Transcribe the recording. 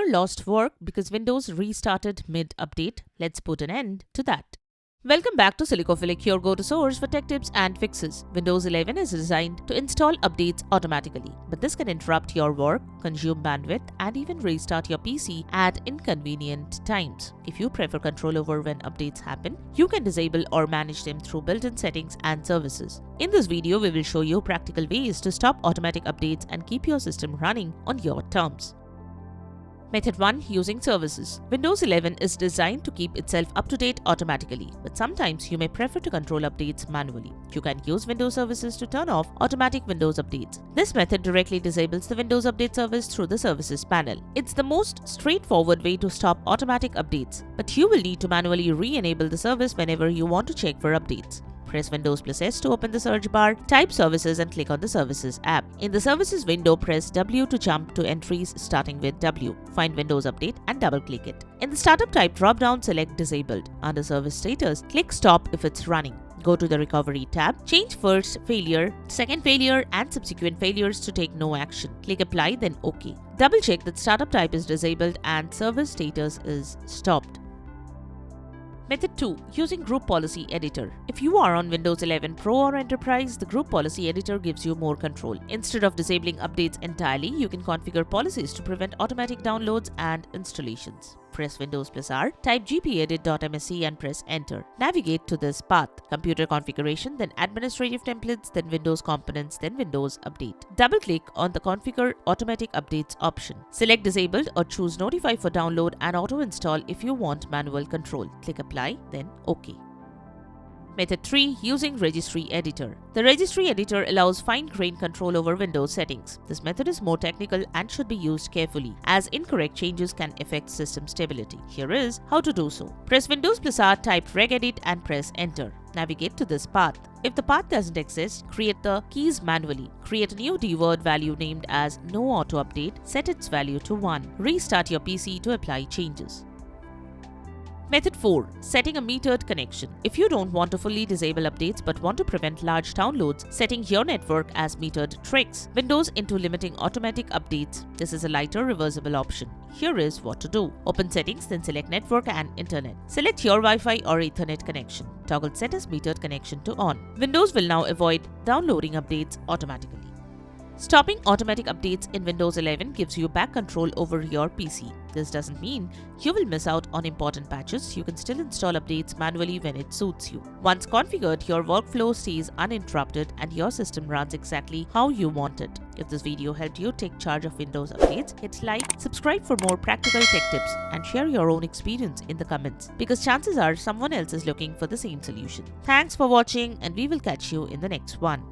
all lost work because Windows restarted mid-update? Let's put an end to that. Welcome back to Silicophilic, your go-to source for tech tips and fixes. Windows 11 is designed to install updates automatically, but this can interrupt your work, consume bandwidth, and even restart your PC at inconvenient times. If you prefer control over when updates happen, you can disable or manage them through built-in settings and services. In this video, we will show you practical ways to stop automatic updates and keep your system running on your terms. Method 1. Using services. Windows 11 is designed to keep itself up to date automatically, but sometimes you may prefer to control updates manually. You can use Windows services to turn off automatic Windows updates. This method directly disables the Windows Update service through the Services panel. It's the most straightforward way to stop automatic updates, but you will need to manually re-enable the service whenever you want to check for updates. Press Windows plus S to open the search bar, type Services and click on the Services app. In the Services window, press W to jump to entries starting with W. Find Windows Update and double-click it. In the Startup Type drop-down, select Disabled. Under Service Status, click Stop if it's running. Go to the Recovery tab, change first failure, second failure, and subsequent failures to take no action. Click Apply, then OK. Double-check that Startup Type is disabled and Service Status is stopped. Method 2. Using Group Policy Editor. If you are on Windows 11 Pro or Enterprise, the Group Policy Editor gives you more control. Instead of disabling updates entirely, you can configure policies to prevent automatic downloads and installations. Press Windows plus R, type gpedit.msc and press Enter. Navigate to this path: Computer Configuration, then Administrative Templates, then Windows Components, then Windows Update. Double-click on the Configure Automatic Updates option. Select Disabled or choose Notify for download and auto-install if you want manual control. Click Apply, then OK. Method 3. Using Registry Editor. The Registry Editor allows fine-grained control over Windows settings. This method is more technical and should be used carefully, as incorrect changes can affect system stability. Here is how to do so. Press Windows plus R, type regedit and press Enter. Navigate to this path. If the path doesn't exist, create the keys manually. Create a new dword value named as No Auto Update. Set its value to 1. Restart your PC to apply changes. Method 4. Setting a metered connection. If you don't want to fully disable updates but want to prevent large downloads, setting your network as metered tricks Windows into limiting automatic updates. This is a lighter reversible option. Here is what to do. Open Settings, then select Network and Internet. Select your Wi-Fi or Ethernet connection. Toggle Set as metered connection to on. Windows will now avoid downloading updates automatically. Stopping automatic updates in Windows 11 gives you back control over your PC. This doesn't mean you will miss out on important patches. You can still install updates manually when it suits you. Once configured, your workflow stays uninterrupted and your system runs exactly how you want it. If this video helped you take charge of Windows updates, hit like, subscribe for more practical tech tips, and share your own experience in the comments, because chances are someone else is looking for the same solution. Thanks for watching, and we will catch you in the next one.